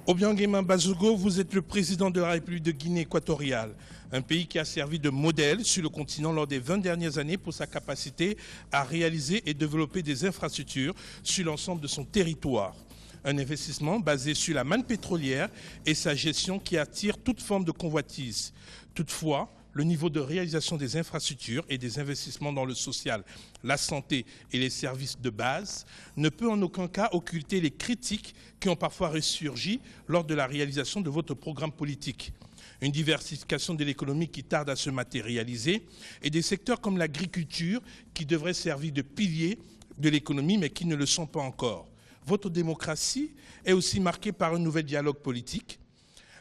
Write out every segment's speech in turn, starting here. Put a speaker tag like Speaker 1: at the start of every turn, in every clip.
Speaker 1: Obiangema Bazogo, vous êtes le président de la République de Guinée équatoriale, un pays qui a servi de modèle sur le continent lors des 20 dernières années pour sa capacité à réaliser et développer des infrastructures sur l'ensemble de son territoire. Un investissement basé sur la manne pétrolière et sa gestion qui attire toute forme de convoitise. Toutefois, le niveau de réalisation des infrastructures et des investissements dans le social, la santé et les services de base ne peut en aucun cas occulter les critiques qui ont parfois ressurgi lors de la réalisation de votre programme politique. Une diversification de l'économie qui tarde à se matérialiser et des secteurs comme l'agriculture qui devraient servir de piliers de l'économie mais qui ne le sont pas encore. Votre démocratie est aussi marquée par un nouvel dialogue politique,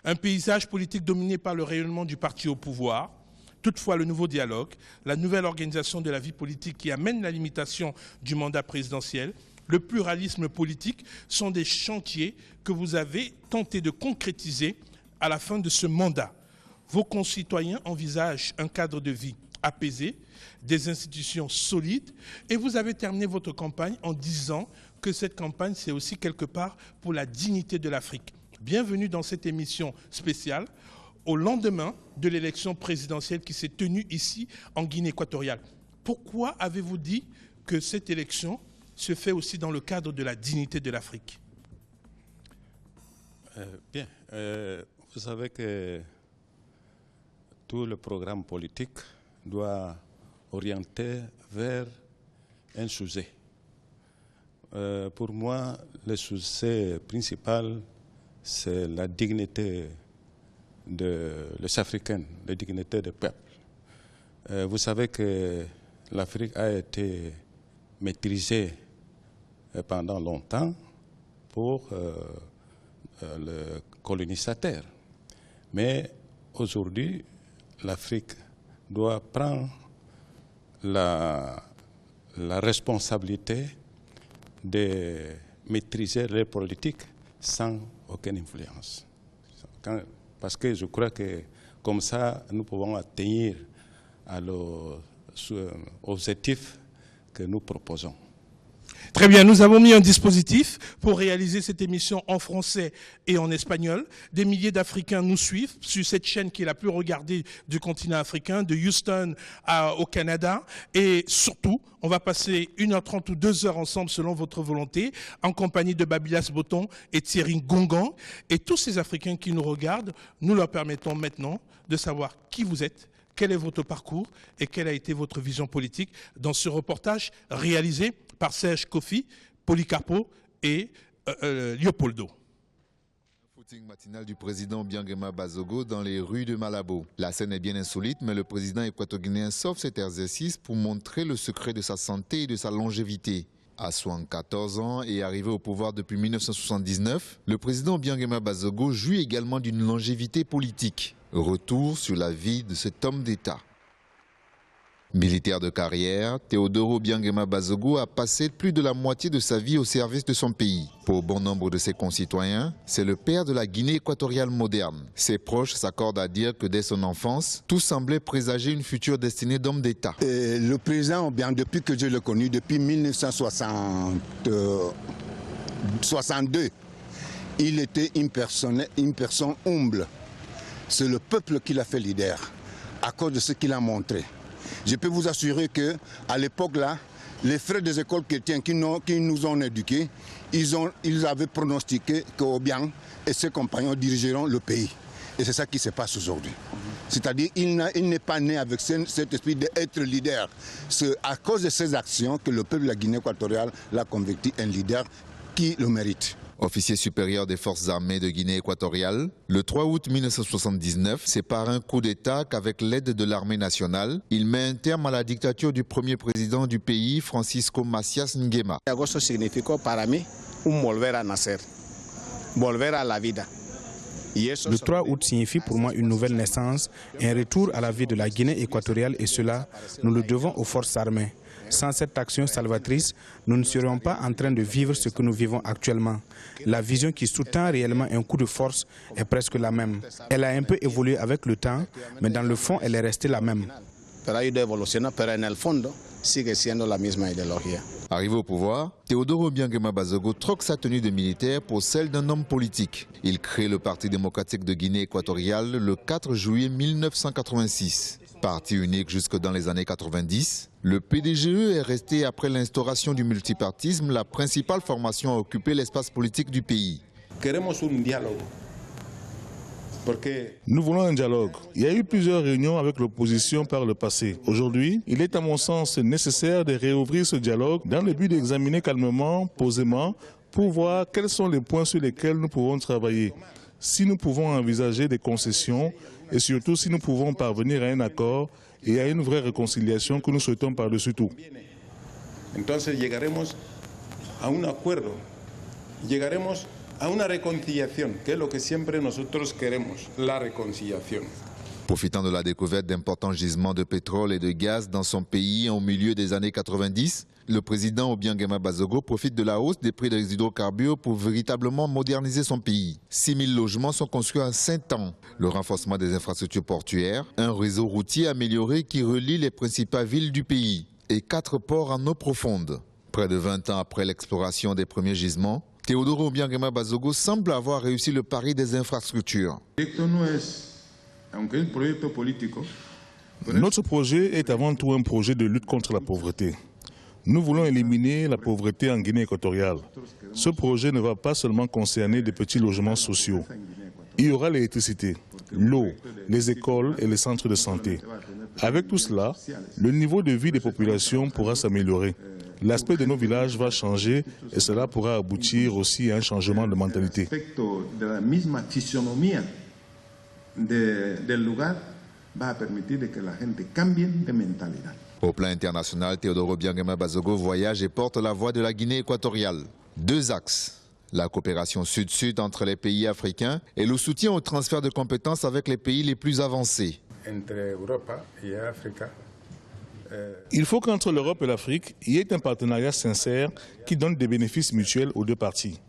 Speaker 1: un paysage politique dominé par le rayonnement du parti au pouvoir. Toutefois, le nouveau dialogue, la nouvelle organisation de la vie politique qui amène la limitation du mandat présidentiel, le pluralisme politique sont des chantiers que vous avez tenté de concrétiser à la fin de ce mandat. Vos concitoyens envisagent un cadre de vie apaisé, des institutions solides et vous avez terminé votre campagne en disant que cette campagne, c'est aussi quelque part pour la dignité de l'Afrique. Bienvenue dans cette émission spéciale au lendemain de l'élection présidentielle qui s'est tenue ici en Guinée équatoriale. Pourquoi avez-vous dit que cette élection se fait aussi dans le cadre de la dignité de l'Afrique?
Speaker 2: Vous savez que tout le programme politique doit orienter vers un sujet. Pour moi, le sujet principal, c'est la dignité les Africains, la dignité des peuples. Vous savez que l'Afrique a été maîtrisée pendant longtemps pour le colonisateur. Mais aujourd'hui, l'Afrique doit prendre la responsabilité de maîtriser les politiques sans aucune influence. Parce que je crois que comme ça, nous pouvons atteindre aux objectifs que nous proposons.
Speaker 1: Très bien, nous avons mis un dispositif pour réaliser cette émission en français et en espagnol. Des milliers d'Africains nous suivent sur cette chaîne qui est la plus regardée du continent africain, de Houston au Canada. Et surtout, on va passer 1h30 ou 2 heures ensemble selon votre volonté, en compagnie de Babilas Botton et Thierry Gongan. Et tous ces Africains qui nous regardent, nous leur permettons maintenant de savoir qui vous êtes, quel est votre parcours et quelle a été votre vision politique dans ce reportage réalisé par Serge Kofi, Policarpo et Leopoldo.
Speaker 3: Footing matinal du président Obiangema Bazogo dans les rues de Malabo. La scène est bien insolite, mais le président équato-guinéen sauve cet exercice pour montrer le secret de sa santé et de sa longévité. À 74 ans et arrivé au pouvoir depuis 1979, le président Obiangema Bazogo jouit également d'une longévité politique. Retour sur la vie de cet homme d'État. Militaire de carrière, Teodoro Obiangema Bazogo a passé plus de la moitié de sa vie au service de son pays. Pour bon nombre de ses concitoyens, c'est le père de la Guinée équatoriale moderne. Ses proches s'accordent à dire que dès son enfance, tout semblait présager une future destinée d'homme d'État.
Speaker 4: Le président Obiang, depuis que je l'ai connu, depuis 1962, il était une personne humble. C'est le peuple qui l'a fait leader, à cause de ce qu'il a montré. Je peux vous assurer qu'à l'époque-là, les frères des écoles chrétiennes qui nous ont éduqués, ils avaient pronostiqué qu'Obiang et ses compagnons dirigeront le pays. Et c'est ça qui se passe aujourd'hui. C'est-à-dire qu'il n'est pas né avec cet esprit d'être leader. C'est à cause de ses actions que le peuple de la Guinée équatoriale l'a converti en leader qui le mérite.
Speaker 3: Officier supérieur des forces armées de Guinée équatoriale, le 3 août 1979, c'est par un coup d'État qu'avec l'aide de l'armée nationale, il met un terme à la dictature du premier président du pays, Francisco Macias Nguema.
Speaker 5: Agosto significó para mí un volver a nacer, volver a la vida. Le 3 août signifie pour moi une nouvelle naissance, un retour à la vie de la Guinée équatoriale et cela, nous le devons aux forces armées. Sans cette action salvatrice, nous ne serions pas en train de vivre ce que nous vivons actuellement. La vision qui sous-tend réellement un coup de force est presque la même. Elle a un peu évolué avec le temps, mais dans le fond, elle est restée la même.
Speaker 6: Pero ha ido evolucionando, pero en el fondo sigue siendo la misma ideología.
Speaker 3: Arrivé au pouvoir, Teodoro Obiang-Nguema Bazogo troque sa tenue de militaire pour celle d'un homme politique. Il crée le Parti démocratique de Guinée équatoriale le 4 juillet 1986. Parti unique jusque dans les années 90, le PDGE est resté après l'instauration du multipartisme la principale formation à occuper l'espace politique du pays.
Speaker 6: Nous voulons un dialogue. Il y a eu plusieurs réunions avec l'opposition par le passé. Aujourd'hui, il est à mon sens nécessaire de réouvrir ce dialogue dans le but d'examiner calmement, posément, pour voir quels sont les points sur lesquels nous pouvons travailler. Si nous pouvons envisager des concessions et surtout si nous pouvons parvenir à un accord et à une vraie réconciliation que nous souhaitons par-dessus tout.
Speaker 2: Entonces llegaremos a un acuerdo, llegaremos a una reconciliación, que es lo que siempre nosotros queremos, la reconciliación.
Speaker 3: Profitant de la découverte d'importants gisements de pétrole et de gaz dans son pays au milieu des années 90, le président Obiang-Nguema Bazogo profite de la hausse des prix des hydrocarbures pour véritablement moderniser son pays. 6 000 logements sont construits en 5 ans. Le renforcement des infrastructures portuaires, un réseau routier amélioré qui relie les principales villes du pays et 4 ports en eau profonde. Près de 20 ans après l'exploration des premiers gisements, Teodoro Obiang-Nguema Bazogo semble avoir réussi le pari des infrastructures.
Speaker 6: Notre projet est avant tout un projet de lutte contre la pauvreté. Nous voulons éliminer la pauvreté en Guinée équatoriale. Ce projet ne va pas seulement concerner des petits logements sociaux. Il y aura l'électricité, l'eau, les écoles et les centres de santé. Avec tout cela, le niveau de vie des populations pourra s'améliorer. L'aspect de nos villages va changer et cela pourra aboutir aussi à un changement de mentalité.
Speaker 3: Au plan international, Teodoro Obiang-Nguema Bazogo voyage et porte la voix de la Guinée équatoriale. 2 axes. La coopération sud-sud entre les pays africains et le soutien au transfert de compétences avec les pays les plus avancés.
Speaker 6: Il faut qu'entre l'Europe et l'Afrique, il y ait un partenariat sincère qui donne des bénéfices mutuels aux 2 parties.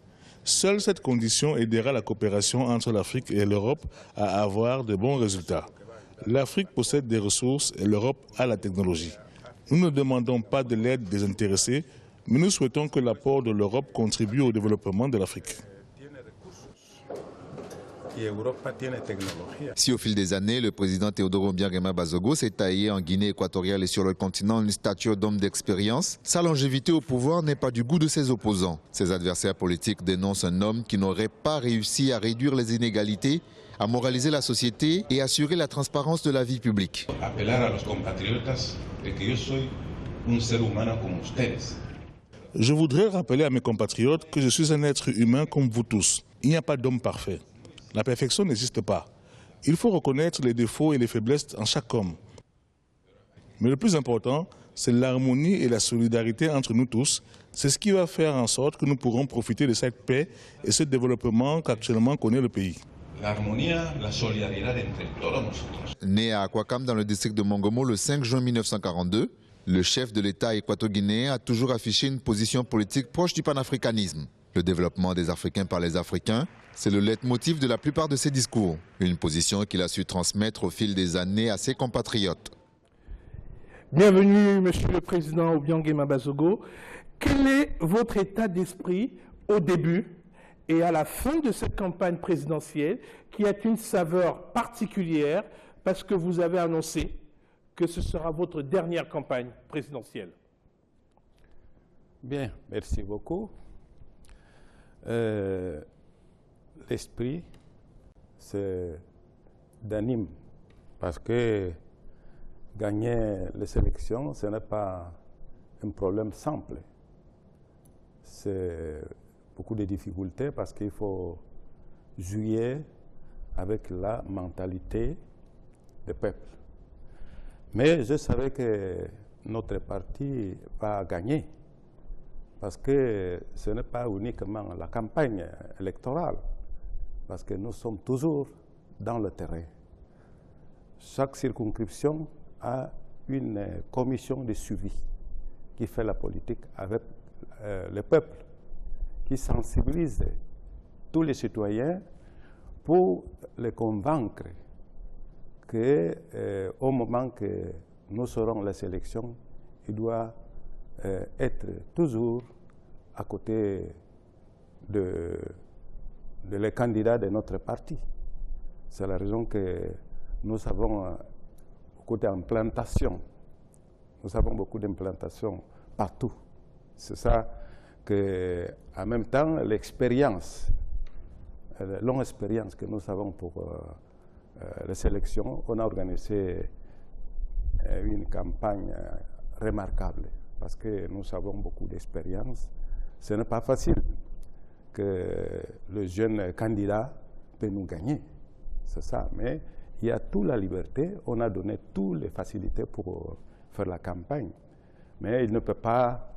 Speaker 6: Seule cette condition aidera la coopération entre l'Afrique et l'Europe à avoir de bons résultats. L'Afrique possède des ressources et l'Europe a la technologie. Nous ne demandons pas de l'aide désintéressée, mais nous souhaitons que l'apport de l'Europe contribue au développement de l'Afrique.
Speaker 3: Si au fil des années, le président Teodoro Obiang-Nguema Bazogo s'est taillé en Guinée équatoriale et sur le continent une stature d'homme d'expérience, sa longévité au pouvoir n'est pas du goût de ses opposants. Ses adversaires politiques dénoncent un homme qui n'aurait pas réussi à réduire les inégalités, à moraliser la société et assurer la transparence de la vie publique.
Speaker 6: Je voudrais rappeler à mes compatriotes que je suis un être humain comme vous tous. Il n'y a pas d'homme parfait. La perfection n'existe pas. Il faut reconnaître les défauts et les faiblesses en chaque homme. Mais le plus important, c'est l'harmonie et la solidarité entre nous tous. C'est ce qui va faire en sorte que nous pourrons profiter de cette paix et ce développement qu'actuellement connaît le pays.
Speaker 2: L'harmonie, la solidarité entre todos nosotros.
Speaker 3: Né à Aquacam dans le district de Mongomo le 5 juin 1942, le chef de l'État équato-guinéen a toujours affiché une position politique proche du panafricanisme. Le développement des Africains par les Africains, c'est le leitmotiv de la plupart de ses discours. Une position qu'il a su transmettre au fil des années à ses compatriotes.
Speaker 1: Bienvenue, Monsieur le Président Obiang-Nguema Bazogo. Quel est votre état d'esprit au début et à la fin de cette campagne présidentielle qui a une saveur particulière parce que vous avez annoncé que ce sera votre dernière campagne présidentielle?
Speaker 2: Bien, merci beaucoup. L'esprit, c'est d'anime, parce que gagner les élections, ce n'est pas un problème simple. C'est beaucoup de difficultés parce qu'il faut jouer avec la mentalité du peuple. Mais je savais que notre parti va gagner parce que ce n'est pas uniquement la campagne électorale, parce que nous sommes toujours dans le terrain. Chaque circonscription a une commission de suivi qui fait la politique avec le peuple, qui sensibilise tous les citoyens pour les convaincre qu'au moment que nous serons les élections, il doit être toujours à côté de les candidats de notre parti. C'est la raison que nous avons, côté implantation, nous avons beaucoup d'implantations partout. C'est ça que, en même temps, l'expérience, la longue expérience que nous avons pour les élections, on a organisé une campagne remarquable parce que nous avons beaucoup d'expérience. Ce n'est pas facile que le jeune candidat peut nous gagner, c'est ça, mais il y a toute la liberté, on a donné toutes les facilités pour faire la campagne, mais il ne peut pas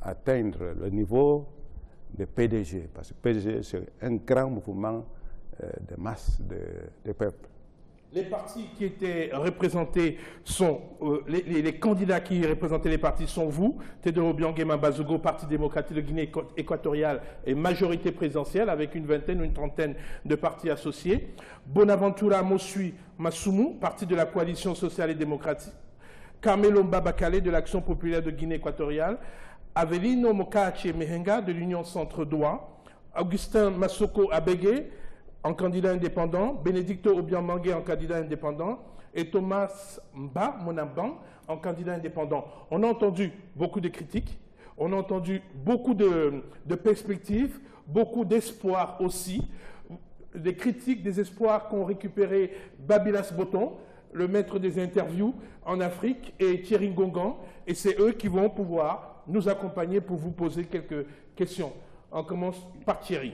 Speaker 2: atteindre le niveau de PDG, parce que PDG c'est un grand mouvement de masse de peuple.
Speaker 1: Les partis qui étaient représentés sont, les candidats qui représentaient les partis sont vous, Tedros Biangema Bazogo, Parti démocratique de Guinée équatoriale et majorité présidentielle avec une vingtaine ou une trentaine de partis associés. Bonaventura Mosui Masumu, Parti de la coalition sociale et démocratique. Carmelo Mbabakale de l'Action populaire de Guinée équatoriale. Avelino Mokache Mehenga de l'Union Centre-Droit. Augustin Masoko Abege en candidat indépendant, Bénédicto Obiang-Mangué en candidat indépendant et Thomas Mba Monamban en candidat indépendant. On a entendu beaucoup de critiques, on a entendu beaucoup de perspectives, beaucoup d'espoir aussi, des critiques, des espoirs qu'ont récupéré Babylas Botton, le maître des interviews en Afrique, et Thierry Ngongan, et c'est eux qui vont pouvoir nous accompagner pour vous poser quelques questions. On commence par Thierry.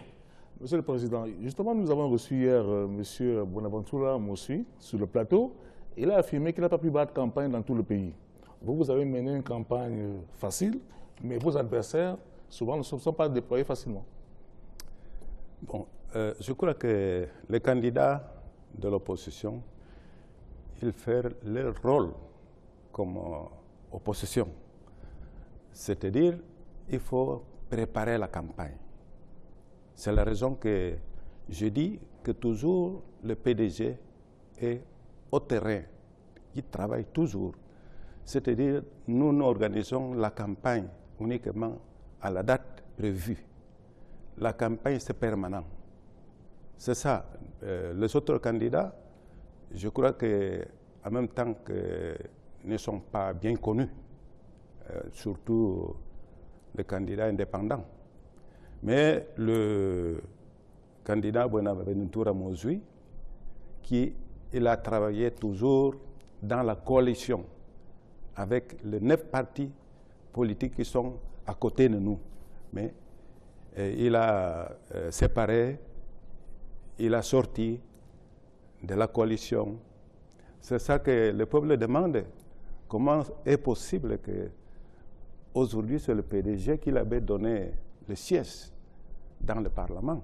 Speaker 6: Monsieur le Président, justement, nous avons reçu hier M. Bonaventura Mosui sur le plateau. Il a affirmé qu'il n'a pas pu battre campagne dans tout le pays. Vous avez mené une campagne facile, mais vos adversaires, souvent, ne sont pas déployés facilement.
Speaker 2: Bon, je crois que les candidats de l'opposition, ils font leur rôle comme opposition. C'est-à-dire, il faut préparer la campagne. C'est la raison que je dis que toujours le PDG est au terrain. Il travaille toujours. C'est-à-dire, nous organisons la campagne uniquement à la date prévue. La campagne, c'est permanent. C'est ça. Les autres candidats, je crois qu'en même temps que ne sont pas bien connus, surtout les candidats indépendants. Mais le candidat Bonaventura Mosui, il a travaillé toujours dans la coalition avec les 9 partis politiques qui sont à côté de nous. Mais il a séparé, il a sorti de la coalition. C'est ça que le peuple demande. Comment est possible que aujourd'hui c'est le PDG qui l'avait donné le siège dans le Parlement,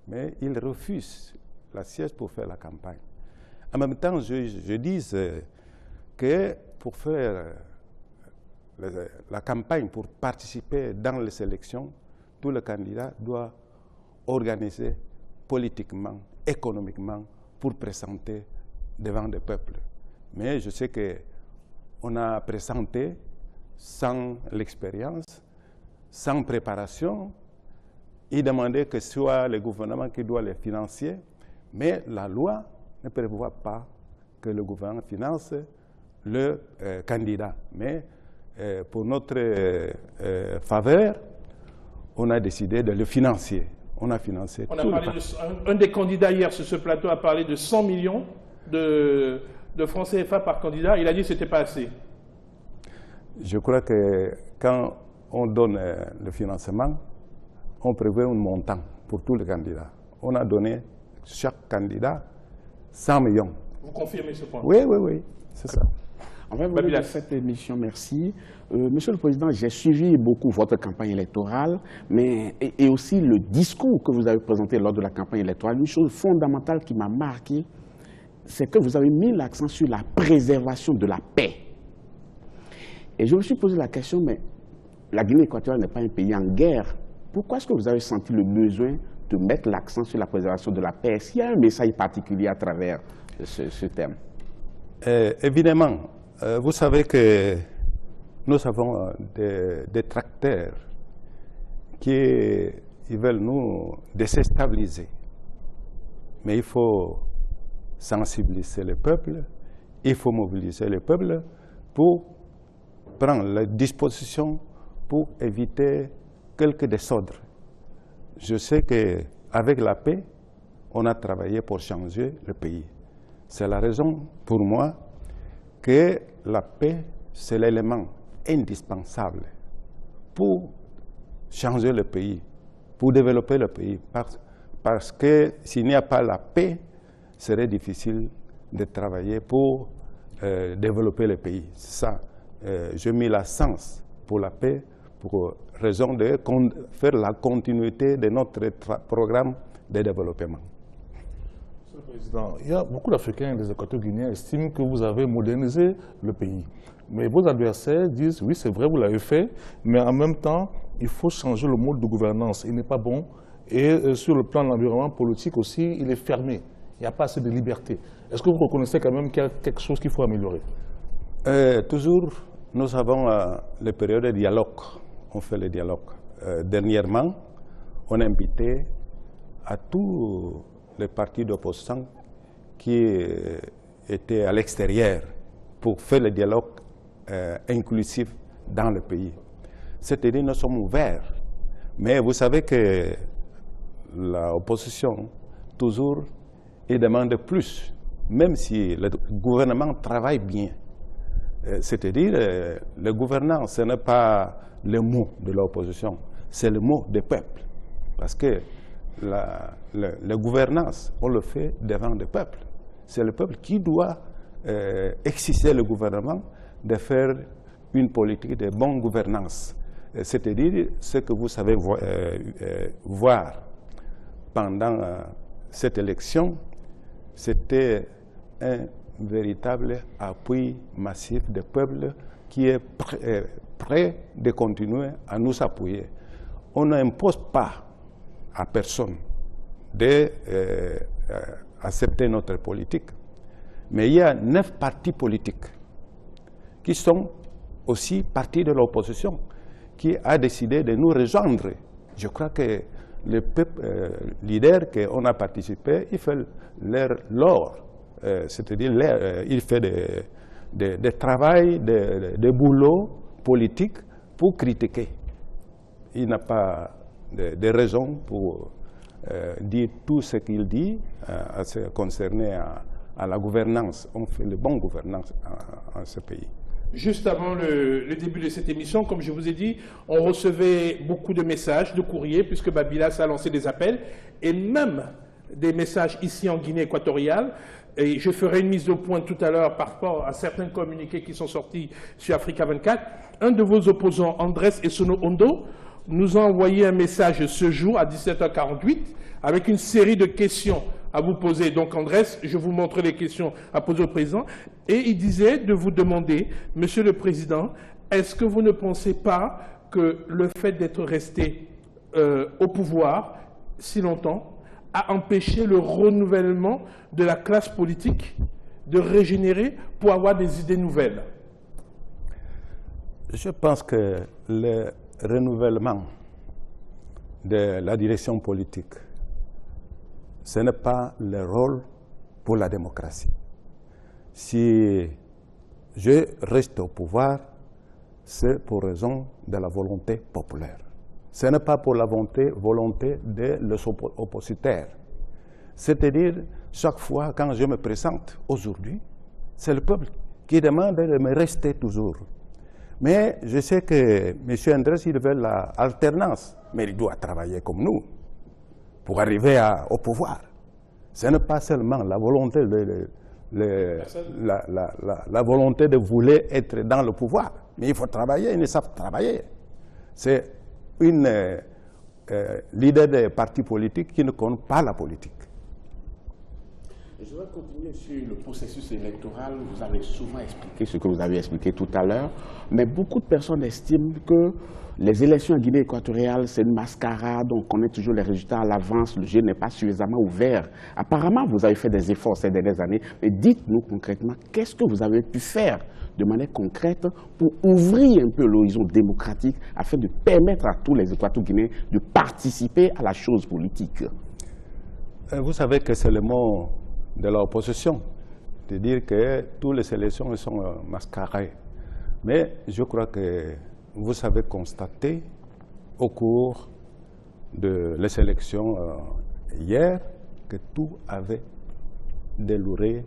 Speaker 2: mais il refuse la siège pour faire la campagne. En même temps, je dis que pour faire la campagne, pour participer dans les élections, tout le candidat doit organiser politiquement, économiquement, pour présenter devant le peuple. Mais je sais qu'on a présenté sans l'expérience, sans préparation. Il demandait que ce soit le gouvernement qui doit les financer, mais la loi ne prévoit pas que le gouvernement finance le candidat. Mais pour notre faveur, on a décidé de le financer. On a financé tout.
Speaker 1: Un des candidats hier sur ce plateau a parlé de 100 millions de francs CFA par candidat. Il a dit que ce n'était pas assez.
Speaker 2: Je crois que quand on donne le financement, on prévoit un montant pour tous les candidats. On a donné chaque candidat 100 millions.
Speaker 1: Vous confirmez ce point?
Speaker 2: Oui, oui, oui, c'est ça.
Speaker 5: On va venir de cette émission, merci. Monsieur le Président, j'ai suivi beaucoup votre campagne électorale, mais et aussi le discours que vous avez présenté lors de la campagne électorale. Une chose fondamentale qui m'a marqué, c'est que vous avez mis l'accent sur la préservation de la paix. Et je me suis posé la question, mais la Guinée équatoriale n'est pas un pays en guerre. Pourquoi est-ce que vous avez senti le besoin de mettre l'accent sur la préservation de la paix? Est-ce qu'il y a un message particulier à travers ce thème?
Speaker 2: Évidemment, vous savez que nous avons des détracteurs qui veulent nous déstabiliser. Mais il faut sensibiliser le peuple, il faut mobiliser le peuple pour prendre les dispositions pour éviter quelques désordres. Je sais qu'avec la paix, on a travaillé pour changer le pays. C'est la raison pour moi que la paix, c'est l'élément indispensable pour changer le pays, pour développer le pays. Parce que s'il n'y a pas la paix, il serait difficile de travailler pour développer le pays. C'est ça. Je mets la sens pour la paix, pour raison de faire la continuité de notre programme de développement.
Speaker 6: Monsieur le Président, il y a beaucoup d'Africains et des Équato-Guinéens qui estiment que vous avez modernisé le pays. Mais vos adversaires disent, oui, c'est vrai, vous l'avez fait, mais en même temps, il faut changer le mode de gouvernance. Il n'est pas bon. Et sur le plan de l'environnement politique aussi, il est fermé. Il n'y a pas assez de liberté. Est-ce que vous reconnaissez quand même qu'il y a quelque chose qu'il faut améliorer?
Speaker 2: Toujours, nous avons les périodes de dialogue. On fait le dialogue. Dernièrement, on a invité à tous les partis d'opposition qui étaient à l'extérieur pour faire le dialogue inclusif dans le pays. C'est-à-dire, nous sommes ouverts. Mais vous savez que l'opposition, toujours, il demande plus, même si le gouvernement travaille bien. C'est-à-dire, le gouvernement, ce n'est pas le mot de l'opposition, c'est le mot du peuple. Parce que la gouvernance, on le fait devant le peuple. C'est le peuple qui doit exiger le gouvernement de faire une politique de bonne gouvernance. C'est-à-dire, ce que vous savez voir pendant cette élection, c'était un véritable appui massif du peuple qui est prêt de continuer à nous appuyer. On n'impose pas à personne d'accepter notre politique. Mais il y a 9 partis politiques qui sont aussi partis de l'opposition, qui a décidé de nous rejoindre. Je crois que le peuple leader qu'on a participé, il fait l'or. C'est-à-dire, il fait des travail, des boulots politiques pour critiquer. Il n'a pas de raison pour dire tout ce qu'il dit concerné à la gouvernance. On fait de bonne gouvernance en ce pays.
Speaker 1: Juste avant le début de cette émission, comme je vous ai dit, on recevait beaucoup de messages, de courriers, puisque Babylas a lancé des appels, et même des messages ici en Guinée équatoriale. Et je ferai une mise au point tout à l'heure par rapport à certains communiqués qui sont sortis sur Africa 24. Un de vos opposants, Andrés Essono Ondo, nous a envoyé un message ce jour à 17h48 avec une série de questions à vous poser. Donc, Andrés, je vous montre les questions à poser au président. Et il disait de vous demander, Monsieur le Président, est-ce que vous ne pensez pas que le fait d'être resté au pouvoir si longtemps a empêché le renouvellement de la classe politique de régénérer pour avoir des idées nouvelles?
Speaker 2: Je pense que le renouvellement de la direction politique, ce n'est pas le rôle pour la démocratie. Si je reste au pouvoir, c'est pour raison de la volonté populaire. Ce n'est pas pour la volonté des oppositeurs. C'est-à-dire, chaque fois quand je me présente aujourd'hui, c'est le peuple qui demande de me rester toujours. Mais je sais que M. Andrés, il veut l'alternance, mais il doit travailler comme nous pour arriver au pouvoir. Ce n'est pas seulement la volonté, la volonté de vouloir être dans le pouvoir, mais il faut travailler, ils savent travailler. C'est une leader des partis politiques qui ne connaît pas la politique.
Speaker 7: Je vais continuer sur le processus électoral. Vous avez souvent expliqué ce que vous avez expliqué tout à l'heure, mais beaucoup de personnes estiment que les élections en Guinée équatoriale, c'est une mascarade, on connaît toujours les résultats à l'avance, le jeu n'est pas suffisamment ouvert. Apparemment, vous avez fait des efforts ces dernières années, mais dites-nous concrètement, qu'est-ce que vous avez pu faire de manière concrète pour ouvrir un peu l'horizon démocratique afin de permettre à tous les Équato-Guinéens de participer à la chose politique?
Speaker 2: Vous savez que c'est le mot de l'opposition, de dire que toutes les élections sont mascarées. Mais je crois que vous avez constaté au cours de les élections hier que tout avait déroulé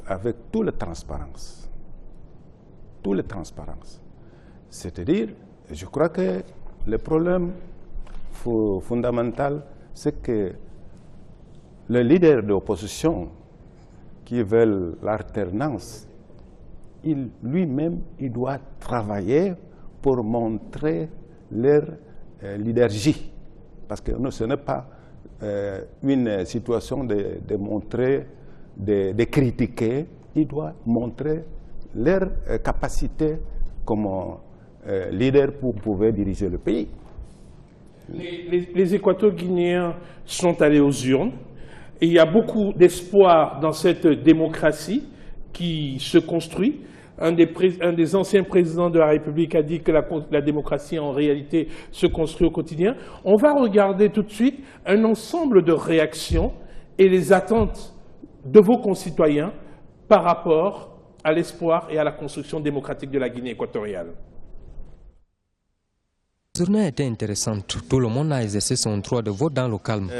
Speaker 2: avec toute la transparence. Toute la transparence. C'est-à-dire, je crois que le problème fondamental, c'est que les leaders de l'opposition qui veulent l'alternance, lui-même, il doit travailler pour montrer leur leadership. Parce que ce n'est pas une situation de montrer, de critiquer. Il doit montrer leur capacité comme leader pour pouvoir diriger le pays.
Speaker 1: Les Équato-Guinéens sont allés aux urnes. Et il y a beaucoup d'espoir dans cette démocratie qui se construit. Un des anciens présidents de la République a dit que la démocratie, en réalité, se construit au quotidien. On va regarder tout de suite un ensemble de réactions et les attentes de vos concitoyens par rapport à l'espoir et à la construction démocratique de la Guinée équatoriale.
Speaker 8: La journée a été intéressante. Tout le monde a exercé son droit de vote dans le calme.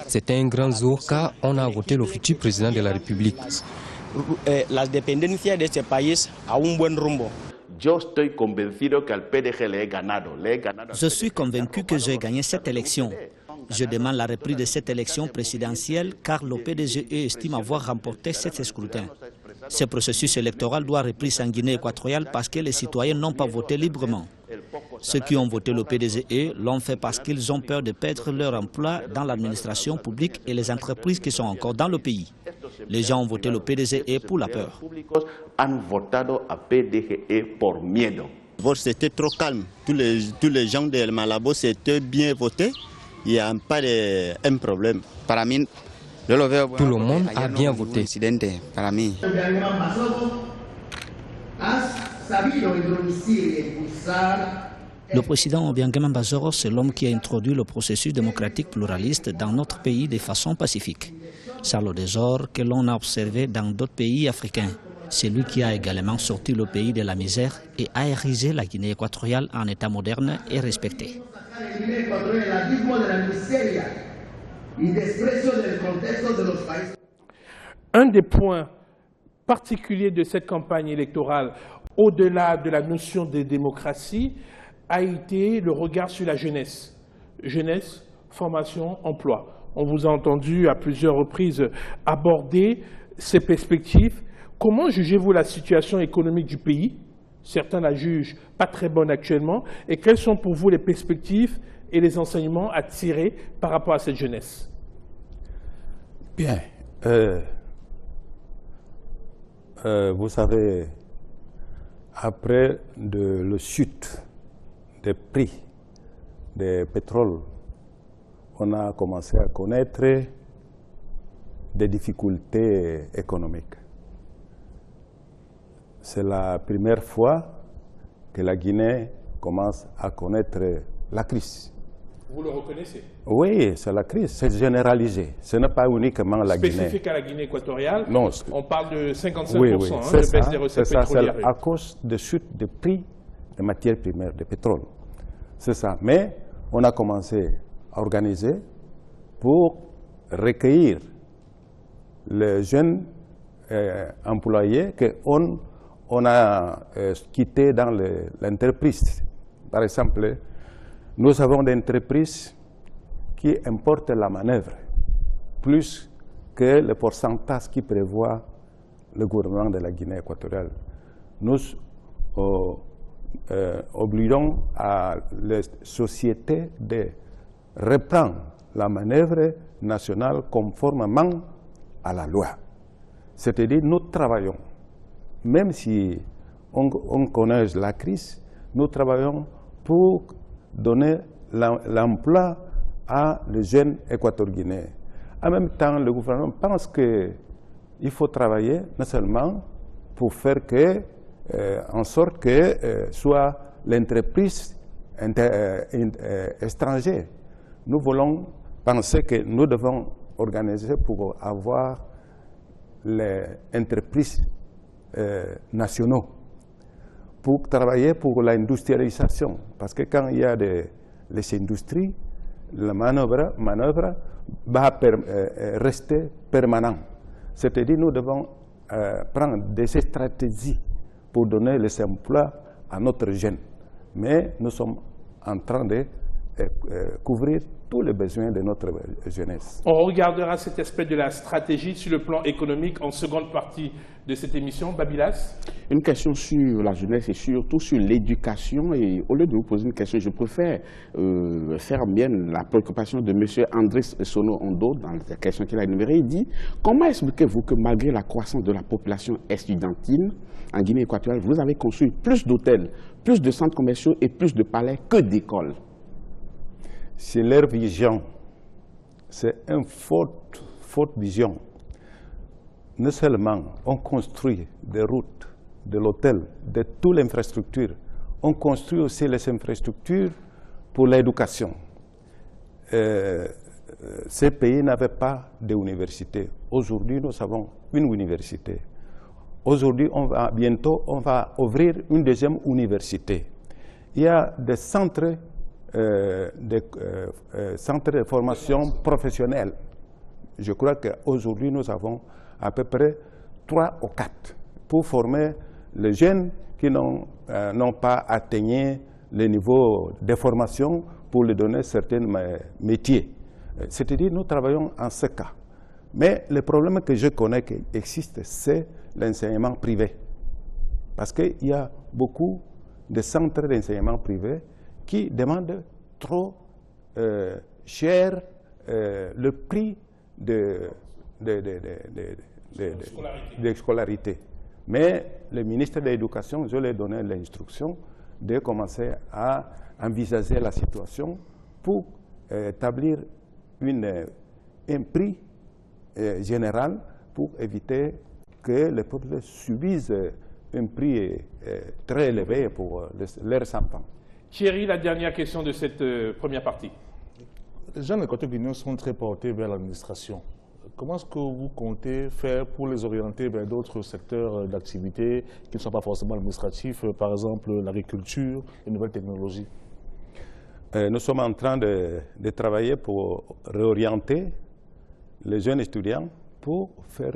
Speaker 8: C'était un grand jour car on a voté le futur président de la République.
Speaker 9: La dependencia de este país a un buen rumbo.
Speaker 10: Je suis convaincu que j'ai gagné cette élection. Je demande la reprise de cette élection présidentielle car le PDGE estime avoir remporté cet scrutin. Ce processus électoral doit reprise en Guinée équatoriale parce que les citoyens n'ont pas voté librement. Ceux qui ont voté le PDGE l'ont fait parce qu'ils ont peur de perdre leur emploi dans l'administration publique et les entreprises qui sont encore dans le pays. Les gens ont voté le PDGE pour la peur.
Speaker 11: Le vote c'était trop calme. Tous les gens de Malabo s'étaient bien votés. Il n'y a pas de problème.
Speaker 8: Tout le monde a bien voté.
Speaker 10: Le président Obiangema Bazoro, c'est l'homme qui a introduit le processus démocratique pluraliste dans notre pays de façon pacifique. C'est le désordre que l'on a observé dans d'autres pays africains. C'est lui qui a également sorti le pays de la misère et a érigé la Guinée équatoriale en État moderne et respecté.
Speaker 1: Un des points particuliers de cette campagne électorale, au-delà de la notion de démocratie, a été le regard sur la jeunesse. Jeunesse, formation, emploi. On vous a entendu à plusieurs reprises aborder ces perspectives. Comment jugez-vous la situation économique du pays? Certains la jugent pas très bonne actuellement. Et quelles sont pour vous les perspectives et les enseignements à tirer par rapport à cette jeunesse?
Speaker 2: Bien. Vous savez, après le chute des prix des pétroles, on a commencé à connaître des difficultés économiques. C'est la première fois que la Guinée commence à connaître la crise.
Speaker 1: Vous le reconnaissez?
Speaker 2: Oui, c'est la crise, c'est généralisé. Ce n'est pas uniquement la Guinée.
Speaker 1: Spécifique à la Guinée équatoriale,
Speaker 2: non,
Speaker 1: on parle de 55%
Speaker 2: oui,
Speaker 1: de baisse des recettes pétrolières.
Speaker 2: C'est à cause de chute des prix des matières premières, de pétrole. C'est ça. Mais on a commencé à organiser pour recueillir les jeunes employés qu'on a quittés dans l'entreprise. Par exemple, nous avons des entreprises qui importent la manœuvre plus que le pourcentage qui prévoit le gouvernement de la Guinée équatoriale. Nous obligons à les sociétés de reprend la manœuvre nationale conformément à la loi. C'est-à-dire nous travaillons, même si on connaît la crise, nous travaillons pour donner l'emploi à les jeunes équatoriens. En même temps, le gouvernement pense qu'il faut travailler non seulement pour faire en sorte que soit l'entreprise étrangère. Nous voulons penser que nous devons organiser pour avoir les entreprises nationaux, pour travailler pour l'industrialisation. Parce que quand il y a les industries, la manœuvre va rester permanente. C'est-à-dire nous devons prendre des stratégies pour donner les emplois à notre jeune. Mais nous sommes en train de couvrir tous les besoins de notre jeunesse.
Speaker 1: On regardera cet aspect de la stratégie sur le plan économique en seconde partie de cette émission. Babylas?
Speaker 7: Une question sur la jeunesse et surtout sur l'éducation. Et au lieu de vous poser une question, je préfère faire mienne la préoccupation de M. Andris Sono-Ondo dans la question qu'il a énumérée. Il dit, comment expliquez-vous que malgré la croissance de la population estudiantine en Guinée équatoriale, vous avez construit plus d'hôtels, plus de centres commerciaux et plus de palais que d'écoles?
Speaker 2: C'est leur vision. C'est une faute vision. Non seulement on construit des routes, de l'hôtel, de toute l'infrastructure, on construit aussi les infrastructures pour l'éducation. Ces pays n'avaient pas d'université. Aujourd'hui, nous avons une université. Aujourd'hui, bientôt, on va ouvrir une deuxième université. Il y a des centres de formation professionnelle. Je crois qu'aujourd'hui, nous avons à peu près 3 ou 4 pour former les jeunes qui n'ont pas atteint le niveau de formation pour leur donner certains métiers. C'est-à-dire nous travaillons en ce cas. Mais le problème que je connais qui existe, c'est l'enseignement privé. Parce qu'il y a beaucoup de centres d'enseignement privé qui demandent trop cher le prix de scolarité. Mais le ministre de l'Éducation, je lui ai donné l'instruction de commencer à envisager la situation pour établir un prix général pour éviter que le peuple subisse un prix très élevé pour leurs enfants.
Speaker 1: Thierry, la dernière question de cette première partie.
Speaker 6: Les jeunes équatoriens sont très portés vers l'administration. Comment est-ce que vous comptez faire pour les orienter vers d'autres secteurs d'activité qui ne sont pas forcément administratifs, par exemple l'agriculture, les nouvelles technologies?
Speaker 2: Nous sommes en train de travailler pour réorienter les jeunes étudiants pour faire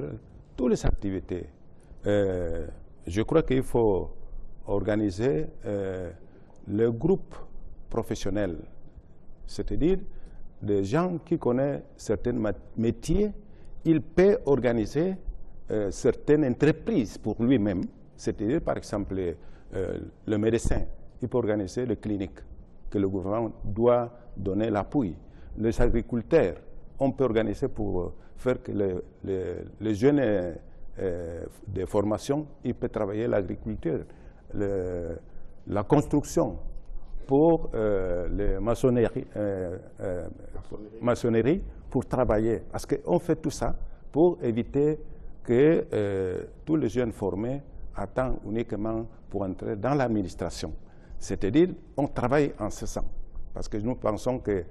Speaker 2: toutes les activités. Je crois qu'il faut organiser le groupe professionnel, c'est-à-dire des gens qui connaissent certains métiers, il peut organiser certaines entreprises pour lui-même, c'est-à-dire par exemple le médecin, il peut organiser les cliniques que le gouvernement doit donner l'appui. Les agriculteurs, on peut organiser pour faire que les jeunes de formation, ils peuvent travailler l'agriculture, la construction, pour les maçonneries, pour travailler. Parce qu'on fait tout ça pour éviter que tous les jeunes formés attendent uniquement pour entrer dans l'administration. C'est-à-dire, on travaille en ce sens. Parce que nous pensons que,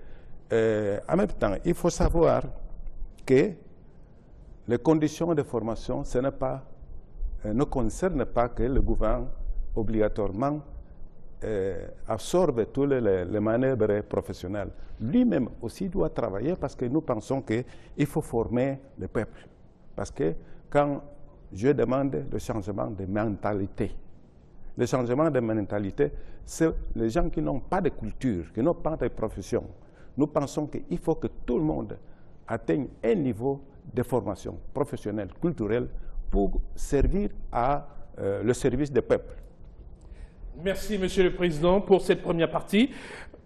Speaker 2: en même temps, il faut savoir que les conditions de formation, ne concernent pas que le gouvernement obligatoirement absorbe toutes les manœuvres professionnelles. Lui-même aussi doit travailler parce que nous pensons qu'il faut former le peuple. Parce que quand je demande le changement de mentalité, le changement de mentalité, c'est les gens qui n'ont pas de culture, qui n'ont pas de profession. Nous pensons qu'il faut que tout le monde atteigne un niveau de formation professionnelle, culturelle, pour servir le service du peuple.
Speaker 1: Merci, Monsieur le Président, pour cette première partie.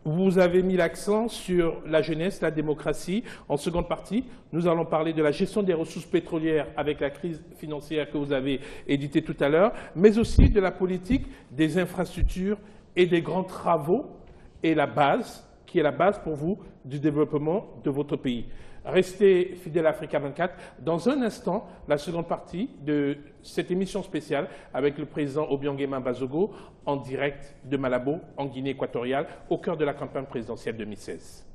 Speaker 1: Vous avez mis l'accent sur la jeunesse, la démocratie. En seconde partie, nous allons parler de la gestion des ressources pétrolières avec la crise financière que vous avez éditée tout à l'heure, mais aussi de la politique des infrastructures et des grands travaux et la base, qui est la base pour vous du développement de votre pays. Restez fidèles à Africa 24. Dans un instant, la seconde partie de cette émission spéciale avec le président Obiangema Bazogo en direct de Malabo, en Guinée équatoriale, au cœur de la campagne présidentielle 2016.